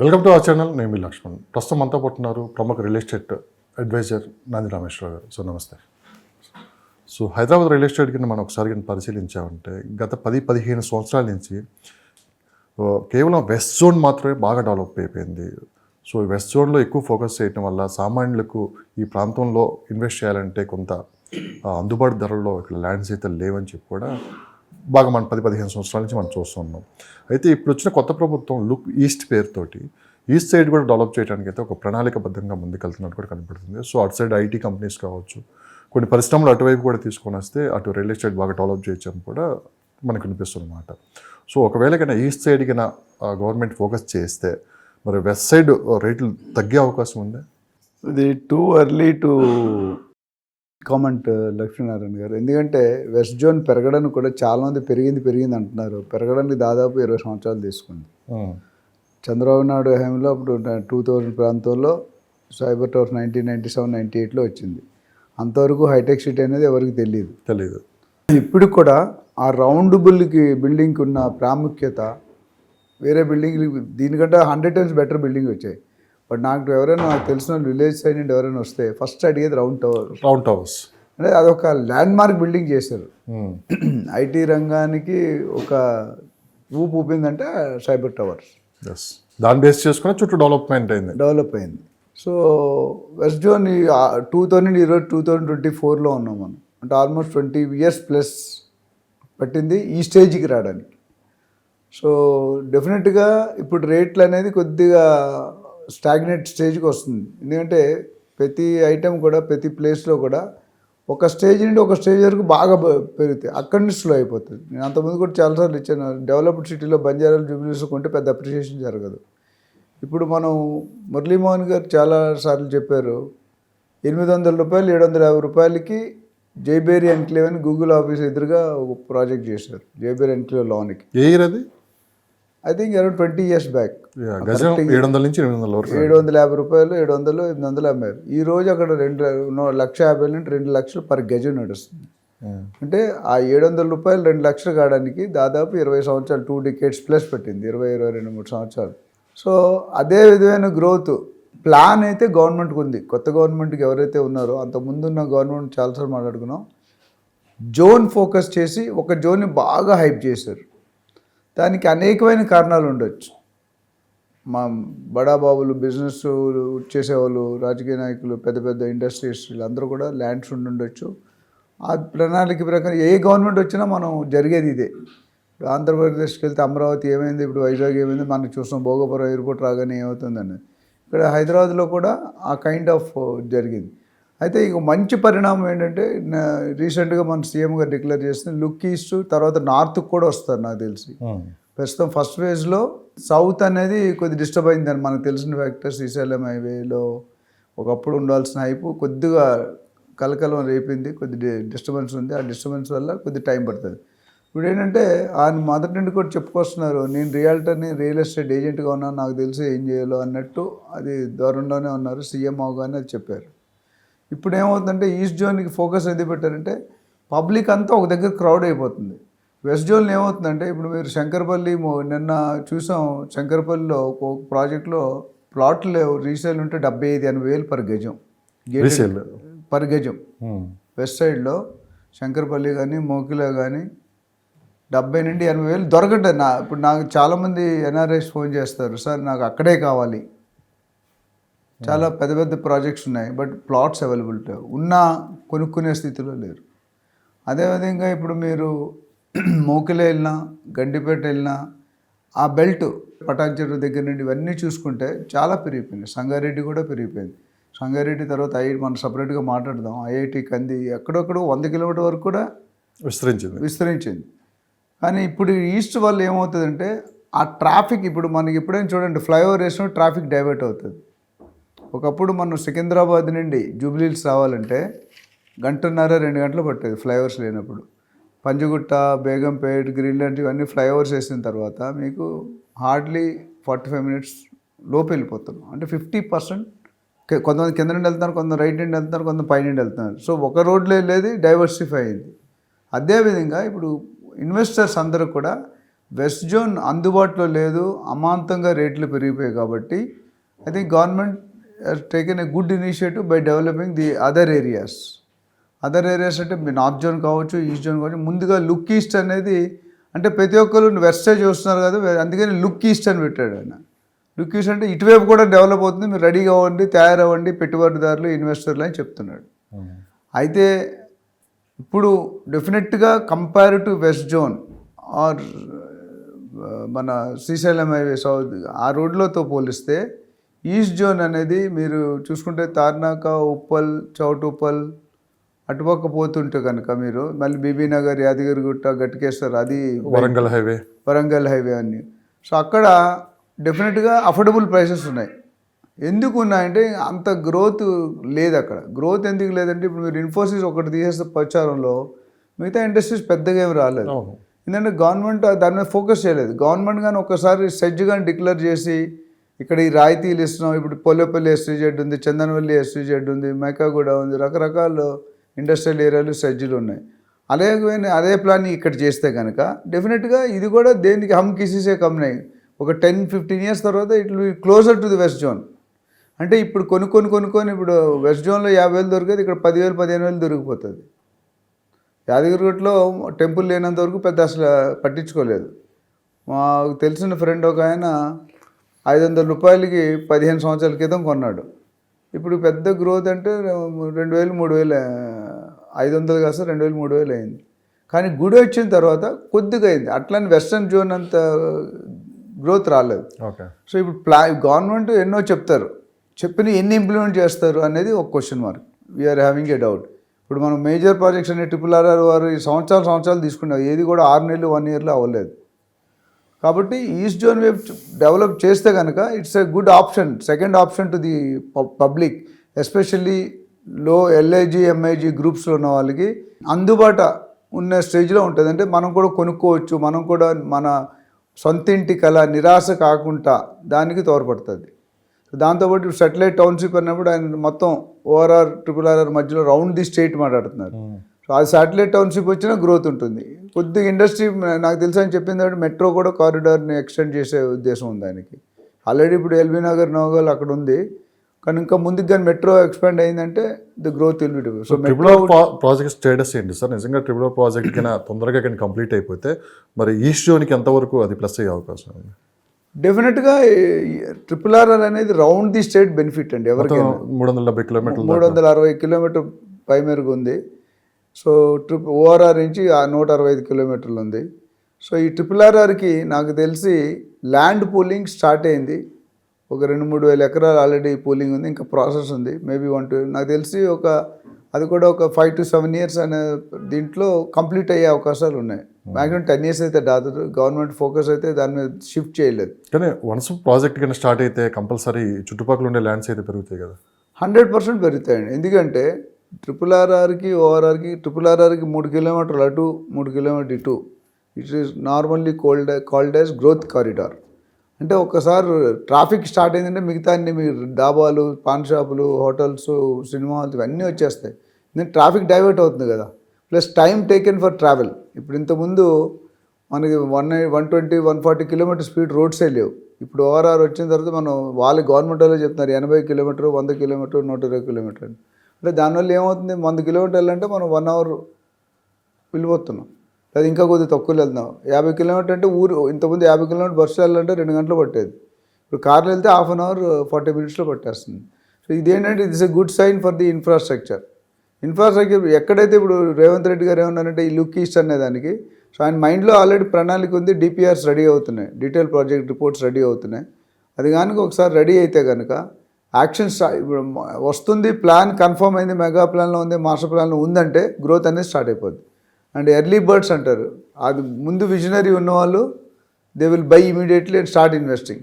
Welcome to our channel. నేను మీ లక్ష్మణ్. ప్రస్తుతం అంతా పట్టున్నారు ప్రముఖ real estate advisor Nandi Rameshwara Rao garu. So నమస్తే. సో హైదరాబాద్ రియల్ ఎస్టేట్ కింద మనం ఒకసారి పరిశీలించామంటే గత 10-15 సంవత్సరాల నుంచి కేవలం వెస్ట్ జోన్ మాత్రమే బాగా డెవలప్ అయిపోయింది. సో వెస్ట్ జోన్లో ఎక్కువ ఫోకస్ చేయడం వల్ల సామాన్యులకు ఈ ప్రాంతంలో ఇన్వెస్ట్ చేయాలంటే కొంత అందుబాటు ధరల్లో ఇక్కడ ల్యాండ్స్ అయితే లేవని చెప్పి కూడా బాగా మనం 10-15 సంవత్సరాల నుంచి మనం చూస్తున్నాం. అయితే ఇప్పుడు వచ్చిన కొత్త ప్రభుత్వం లుక్ ఈస్ట్ పేరుతోటి ఈస్ట్ సైడ్ కూడా డెవలప్ చేయడానికి అయితే ఒక ప్రణాళికబద్ధంగా ముందుకెళ్తున్నట్టు కూడా కనపడుతుంది. సో అటు సైడ్ ఐటీ కంపెనీస్ కావచ్చు, కొన్ని పరిశ్రమలు అటువైపు కూడా తీసుకొని వస్తే అటు రియల్ ఎస్టేట్ బాగా డెవలప్ చేయొచ్చు అని కూడా మనకు అనిపిస్తుంది అన్నమాట. సో ఒకవేళ కన్నా ఈస్ట్ సైడ్ కన్నా గవర్నమెంట్ ఫోకస్ చేస్తే మరి వెస్ట్ సైడ్ రేట్లు తగ్గే అవకాశం ఉంది. ఇది too early to comment Lakshminarayana గారు. ఎందుకంటే వెస్ట్ జోన్ పెరగడానికి కూడా చాలామంది పెరిగింది అంటున్నారు. పెరగడానికి దాదాపు 20 సంవత్సరాలు తీసుకుంది. చంద్రబాబు నాయుడు హయాంలో అప్పుడు 2000 ప్రాంతంలో సైబర్ టవర్స్ 1997-98లో వచ్చింది. అంతవరకు హైటెక్ సిటీ అనేది ఎవరికి తెలియదు. ఇప్పుడు కూడా ఆ రౌండబుల్కి బిల్డింగ్కి ఉన్న ప్రాముఖ్యత వేరే బిల్డింగ్ దీనికంటే 100 times బెటర్ బిల్డింగ్ వచ్చాయి. బట్ నాకు తెలిసిన విలేజ్ సైడ్ నుండి ఎవరైనా వస్తే ఫస్ట్ అడిగేది రౌండ్ టవర్స్ అంటే అదొక ల్యాండ్ మార్క్ బిల్డింగ్ చేశారు. ఐటీ రంగానికి ఒక ఊపు ఊపిందంటే సైబర్ టవర్స్. దాన్ని బేస్ చేసుకుని చుట్టూ డెవలప్ అయింది. సో వెస్ట్ జోన్ 2024లో ఉన్నాం మనం. అంటే ఆల్మోస్ట్ 20 years ప్లస్ పట్టింది ఈ స్టేజ్కి రావడానికి. సో డెఫినెట్గా ఇప్పుడు రేట్లు అనేది కొద్దిగా స్టాగ్నేట్ స్టేజ్కి వస్తుంది. ఎందుకంటే ప్రతి ఐటెం కూడా ప్రతి ప్లేస్లో కూడా ఒక స్టేజ్ నుండి ఒక స్టేజ్ వరకు బాగా పెరుగుతాయి, అక్కడి నుంచి స్లో అయిపోతుంది. నేను అంతకుముందు కూడా చాలాసార్లు ఇచ్చాను. డెవలప్డ్ సిటీలో బంజారాలు జూబ్లీస్ కొంటే పెద్ద అప్రిషియేషన్ జరగదు. ఇప్పుడు మనం మురళీమోహన్ గారు చాలాసార్లు చెప్పారు, 800 రూపాయలు 750 రూపాయలకి జైబేరి ఎన్క్లేవ్ అని గూగుల్ ఆఫీస్ ఎదురుగా ఒక ప్రాజెక్ట్ చేశారు. జైబేరి ఎన్క్లేవ్ లోనికి I think around 20 years back 700 నుంచి 800 వరకు 750 రూపాయలు 700 800 అమ్మారు. ఈ రోజు అక్కడ 1,50,000 నుండి 2 లక్షలు పర్ గజం నడుస్తుంది. అంటే ఆ 700 రూపాయలు 2 లక్షలు కావడానికి దాదాపు 20 సంవత్సరాలు 2 decades ప్లస్ పెట్టింది, 22-23 సంవత్సరాలు. సో అదే విధమైన గ్రోత్ ప్లాన్ అయితే గవర్నమెంట్కి ఉంది. కొత్త గవర్నమెంట్కి ఎవరైతే ఉన్నారో అంతకుముందున్న గవర్నమెంట్ చాలాసార్లు మాట్లాడుకున్నాం, జోన్ ఫోకస్ చేసి ఒక జోన్ని బాగా హైప్ చేశారు. దానికి అనేకమైన కారణాలు ఉండొచ్చు. మా బడాబాబులు, బిజినెస్ చేసేవాళ్ళు, రాజకీయ నాయకులు, పెద్ద పెద్ద ఇండస్ట్రీస్ వీళ్ళందరూ కూడా ల్యాండ్స్ ఉండొచ్చు. ఆ ప్రణాళిక ప్రకారం ఏ గవర్నమెంట్ వచ్చినా మనం జరిగేది ఇదే. ఇప్పుడు ఆంధ్రప్రదేశ్కి వెళ్తే అమరావతి ఏమైంది, ఇప్పుడు వైజాగ్ ఏమైంది, మనం చూస్తున్నాం. భోగపురం ఎయిర్పోర్ట్ రాగానే ఏమవుతుందని. ఇక్కడ హైదరాబాద్లో కూడా ఆ కైండ్ ఆఫ్ జరిగింది. అయితే ఇక మంచి పరిణామం ఏంటంటే రీసెంట్గా మన సీఎం గారు డిక్లేర్ చేస్తే లుక్ ఈస్ట్ తర్వాత నార్త్కి కూడా వస్తారు నాకు తెలిసి. ప్రస్తుతం ఫస్ట్ ఫేజ్లో సౌత్ అనేది కొద్ది డిస్టర్బ్ అయిందని మనకు తెలిసిన ఫ్యాక్టర్. శ్రీశైలం హైవేలో ఒకప్పుడు ఉండాల్సిన హైపు కొద్దిగా కలకలం రేపింది, కొద్ది డిస్టర్బెన్స్ ఉంది. ఆ డిస్టర్బెన్స్ వల్ల కొద్ది టైం పడుతుంది. ఇప్పుడు ఏంటంటే ఆయన మొదటి నుండి కూడా చెప్పుకొస్తున్నారు, నేను రియల్టర్ని, రియల్ ఎస్టేట్ ఏజెంట్గా ఉన్నాను, నాకు తెలిసి ఏం చేయాలో అన్నట్టు అది దూరంలోనే ఉన్నారు. సీఎం అవగానే అది చెప్పారు. ఇప్పుడు ఏమవుతుందంటే ఈస్ట్ జోన్కి ఫోకస్ ఎందుకు పెట్టారంటే పబ్లిక్ అంతా ఒక దగ్గర క్రౌడ్ అయిపోతుంది. వెస్ట్ జోన్లో ఏమవుతుందంటే ఇప్పుడు మీరు శంకరపల్లి నిన్న చూసాం, శంకరపల్లిలో ఒక ప్రాజెక్ట్లో ప్లాట్లు రీసేల్ ఉంటే 75-80 వేలు పర్ గజం పర్ గజం. వెస్ట్ సైడ్లో శంకరపల్లి కానీ మోకిలా కానీ 70 నుండి 80 వేలు దొరకట్లేదు. ఇప్పుడు నాకు చాలామంది ఎన్ఆర్ఐస్ ఫోన్ చేస్తారు, సార్ నాకు అక్కడే కావాలి, చాలా పెద్ద పెద్ద ప్రాజెక్ట్స్ ఉన్నాయి బట్ ప్లాట్స్ అవైలబిలిటీ ఉన్నా కొనుక్కునే స్థితిలో లేరు. అదేవిధంగా ఇప్పుడు మీరు మోకిలే వెళ్ళినా, గండిపేట వెళ్ళినా, ఆ బెల్ట్ పటాన్ చెరువు దగ్గర నుండి ఇవన్నీ చూసుకుంటే చాలా పెరిగిపోయింది. సంగారెడ్డి కూడా పెరిగిపోయింది. సంగారెడ్డి తర్వాత మనం సపరేట్గా మాట్లాడదాం. ఐఐటి కంది ఎక్కడొక్కడ 100 కిలోమీటర్ వరకు కూడా విస్తరించింది. కానీ ఇప్పుడు ఈస్ట్ వల్ల ఏమవుతుందంటే ఆ ట్రాఫిక్, ఇప్పుడు మనకి ఎప్పుడైనా చూడండి ఫ్లైఓవర్ వేసిన ట్రాఫిక్ డైవర్ట్ అవుతుంది. ఒకప్పుడు మనం సికింద్రాబాద్ నుండి జూబ్లీహిల్స్ రావాలంటే 1.5-2 గంటలు పట్టేది ఫ్లైఓవర్స్ లేనప్పుడు. పంజగుట్ట, బేగంపేట్, గ్రీన్లాండ్ ఇవన్నీ ఫ్లైఓవర్స్ వేసిన తర్వాత మీకు హార్డ్లీ 45 minutes లోపు వెళ్ళిపోతున్నాం. అంటే 50% కొంతమంది కింద నుండి వెళ్తున్నారు, కొంతమంది రైట్ నుండి వెళ్తున్నారు, కొంతమంది పై నుండి వెళ్తున్నారు. సో ఒక రోడ్లో వెళ్ళేది డైవర్సిఫై అయింది. అదేవిధంగా ఇప్పుడు ఇన్వెస్టర్స్ అందరూ కూడా వెస్ట్ జోన్ అందుబాటులో లేదు, అమాంతంగా రేట్లు పెరిగిపోయాయి కాబట్టి I think government taken a good initiative by developing the other areas అంటే మీ నార్త్ జోన్ కావచ్చు, ఈస్ట్ జోన్ కావచ్చు. ముందుగా లుక్ ఈస్ట్ అనేది అంటే ప్రతి ఒక్కరు వెస్ట్ సైడ్ చూస్తున్నారు కదా, అందుకని లుక్ ఈస్ట్ అని పెట్టాడు ఆయన. లుక్ ఈస్ట్ అంటే ఇటువైపు కూడా డెవలప్ అవుతుంది, మీరు రెడీగా అవ్వండి, తయారవ్వండి పెట్టుబడిదారులు, ఇన్వెస్టర్లు అని చెప్తున్నాడు. అయితే ఇప్పుడు డెఫినెట్గా compare to west zone or మన శ్రీశైలం హైవే సౌత్ ఆ రోడ్లతో పోలిస్తే ఈస్ట్ జోన్ అనేది మీరు చూసుకుంటే తార్నాక, ఉప్పల్, చౌటుప్పల్ అటుపక్క పోతుంటే కనుక మీరు మళ్ళీ బీబీనగర్, యాదగిరిగుట్ట, గట్కేశ్వర్, అది వరంగల్ హైవే అన్ని. సో అక్కడ డెఫినెట్గా అఫోర్డబుల్ ప్రైసెస్ ఉన్నాయి. ఎందుకు ఉన్నాయంటే అంత గ్రోత్ లేదు అక్కడ. గ్రోత్ ఎందుకు లేదంటే ఇప్పుడు మీరు ఇన్ఫోసిస్ ఒకటి తీసేస్తే ప్రచారంలో మిగతా ఇండస్ట్రీస్ పెద్దగా ఏమి రాలేదు. ఎందుకంటే గవర్నమెంట్ దాని మీద ఫోకస్ చేయలేదు. గవర్నమెంట్ కానీ ఒకసారి సెడ్జ్ కానీ డిక్లేర్ చేసి ఇక్కడ ఈ రాయితీలు ఇస్తున్నాం, ఇప్పుడు పొల్లపల్లి SEZ ఉంది, చందనవల్లి SEZ ఉంది, మేకాగూడ ఉంది, రకరకాల ఇండస్ట్రియల్ ఏరియాలు సెడ్జ్లు ఉన్నాయి. అలాగే అదే ప్లాన్ ఇక్కడ చేస్తే కనుక డెఫినెట్గా ఇది కూడా దేనికి హమ్ కిసీసే కంపెనీ ఒక 10-15 ఇయర్స్ తర్వాత it will be closer to the west zone. అంటే ఇప్పుడు కొనుక్కొని ఇప్పుడు వెస్ట్ జోన్లో 50,000 దొరికేది ఇక్కడ 10,000-15,000 దొరికిపోతుంది. యాదగిరిగుట్టలో టెంపుల్ లేనంత వరకు పెద్ద అసలు పట్టించుకోలేదు. మాకు తెలిసిన ఫ్రెండ్ ఒక ఆయన 500 రూపాయలకి 15 సంవత్సరాల క్రితం కొన్నాడు. ఇప్పుడు పెద్ద గ్రోత్ అంటే 2,000-3,000, 500 కాస్త 2,000-3,000 అయింది. కానీ గుడి వచ్చిన తర్వాత కొద్దిగా అయింది. అట్లని వెస్ట్రన్ జోన్ అంత గ్రోత్ రాలేదు. సో ఇప్పుడు గవర్నమెంట్ ఎన్నో చెప్తారు, చెప్పిన ఎన్ని ఇంప్లిమెంట్ చేస్తారు అనేది ఒక question mark. We are having a doubt. ఇప్పుడు మనం మేజర్ ప్రాజెక్ట్స్ అనే RRR వారు ఈ సంవత్సరాలు తీసుకున్నారు, ఏది కూడా 6 నెలలు 1 ఇయర్లో అవ్వలేదు. కాబట్టి ఈస్ట్ జోన్ వైపు డెవలప్ చేస్తే కనుక it's a good option, second option to the public, especially లో LIG MIG గ్రూప్స్లో ఉన్న వాళ్ళకి అందుబాటు ఉన్న స్టేజ్లో ఉంటుంది. అంటే మనం కూడా కొనుక్కోవచ్చు, మనం కూడా మన సొంత ఇంటి కళ నిరాశ కాకుండా దానికి తోడ్పడుతుంది. దాంతోపాటు సెటిలైట్ టౌన్షిప్ అన్నప్పుడు ఆయన మొత్తం ORR RRR మధ్యలో రౌండ్ ది స్టేట్ మాట్లాడుతున్నారు. సో అది శాటిలైట్ టౌన్షిప్ వచ్చినా గ్రోత్ ఉంటుంది. కొద్దిగా ఇండస్ట్రీ నాకు తెలుసు అని చెప్పింది కాబట్టి మెట్రో కూడా కారిడార్ని ఎక్స్టెండ్ చేసే ఉద్దేశం ఉంది ఆయనకి. ఆల్రెడీ ఇప్పుడు LB నగర్, నవగల్ అక్కడ ఉంది, కానీ ఇంకా ముందుకు కానీ మెట్రో ఎక్స్పాండ్ అయిందంటే the growth will be double. So metro project status ఏంటి సార్? నిజంగా ట్రిపుల్ ప్రాజెక్ట్ కన్నా తొందరగా కానీ కంప్లీట్ అయిపోతే మరి ఈస్ట్ జోన్కి ఎంతవరకు అది ప్లస్ అయ్యే అవకాశం ఉంది? డెఫినెట్గా RRR అనేది రౌండ్ ది స్టేట్ బెనిఫిట్ అండి. ఎవరికైనా 370 కిలోమీటర్లు 360 కిలోమీటర్ పై మేరకు ఉంది. సో ORR నుంచి 165 కిలోమీటర్లు ఉంది. సో ఈ RRRకి నాకు తెలిసి ల్యాండ్ పూలింగ్ స్టార్ట్ అయింది. ఒక 2-3 వేల ఎకరాలు ఆల్రెడీ పూలింగ్ ఉంది, ఇంకా ప్రాసెస్ ఉంది. మేబీ 1-2 నాకు తెలిసి అది కూడా ఒక 5 to 7 ఇయర్స్ అనే దీంట్లో కంప్లీట్ అయ్యే అవకాశాలు ఉన్నాయి. మ్యాక్సిమం 10 ఇయర్స్ అయితే దాదాపు గవర్నమెంట్ ఫోకస్ అయితే దాని మీద షిఫ్ట్ చేయలేదు. కానీ వన్స్ ప్రాజెక్ట్ కన్నా స్టార్ట్ అయితే కంపల్సరీ చుట్టుపక్కల ఉండే ల్యాండ్స్ అయితే పెరుగుతాయి కదా? 100% పెరుగుతాయండి. ఎందుకంటే RRRకి ORRకి RRRకి 3 కిలోమీటర్లు అటు 3 కిలోమీటర్లు ఇటు. It is normally called as growth corridor. అంటే ఒకసారి ట్రాఫిక్ స్టార్ట్ అయిందంటే మిగతా అన్ని మీరు డాబాలు, పాన్ షాపులు, హోటల్స్, సినిమా హాల్స్ ఇవన్నీ వచ్చేస్తాయి. నేను ట్రాఫిక్ డైవర్ట్ అవుతుంది కదా, plus time taken for travel. ఇప్పుడు ఇంతకుముందు మనకి 120-140 కిలోమీటర్ స్పీడ్ రోడ్సే లేవు. ఇప్పుడు ORR వచ్చిన తర్వాత మనం గవర్నమెంట్ వాళ్ళే చెప్తున్నారు 80 కిలోమీటర్, 100 కిలోమీటర్, 120 కిలోమీటర్. అంటే దానివల్ల ఏమవుతుంది, 100 కిలోమీటర్లు వెళ్ళాలంటే మనం 1 అవర్ వెళ్ళిపోతున్నాం, అది ఇంకా కొద్దిగా తక్కువ వెళ్తున్నాం. 50 కిలోమీటర్ అంటే ఇంతకుముందు 50 కిలోమీటర్ బస్సు వెళ్ళాలంటే 2 గంటలు పట్టేది. ఇప్పుడు కార్లో వెళ్తే 1/2 అవర్ 40 మినిట్స్లో పట్టేస్తుంది. సో ఇదేంటంటే it's a good sign for the infrastructure. ఎక్కడైతే ఇప్పుడు రేవంత్ రెడ్డి గారు ఏమన్నారంటే ఈ లుక్ ఈస్ట్ అనే దానికి, సో ఆయన మైండ్లో ఆల్రెడీ ప్రణాళిక ఉంది, DPRs రెడీ అవుతున్నాయి, డీటెయిల్ ప్రాజెక్ట్ రిపోర్ట్స్ రెడీ అవుతున్నాయి. అది కనుక ఒకసారి రెడీ అయితే కనుక యాక్షన్ ఇప్పుడు వస్తుంది, ప్లాన్ కన్ఫర్మ్ అయింది, మెగా ప్లాన్లో ఉంది, మాస్టర్ ప్లాన్లో ఉందంటే గ్రోత్ అనేది స్టార్ట్ అయిపోద్ది. అండ్ ఎర్లీ బర్డ్స్ అంటారు, అది ముందు విజనరీ ఉన్నవాళ్ళు they will buy immediately and start investing.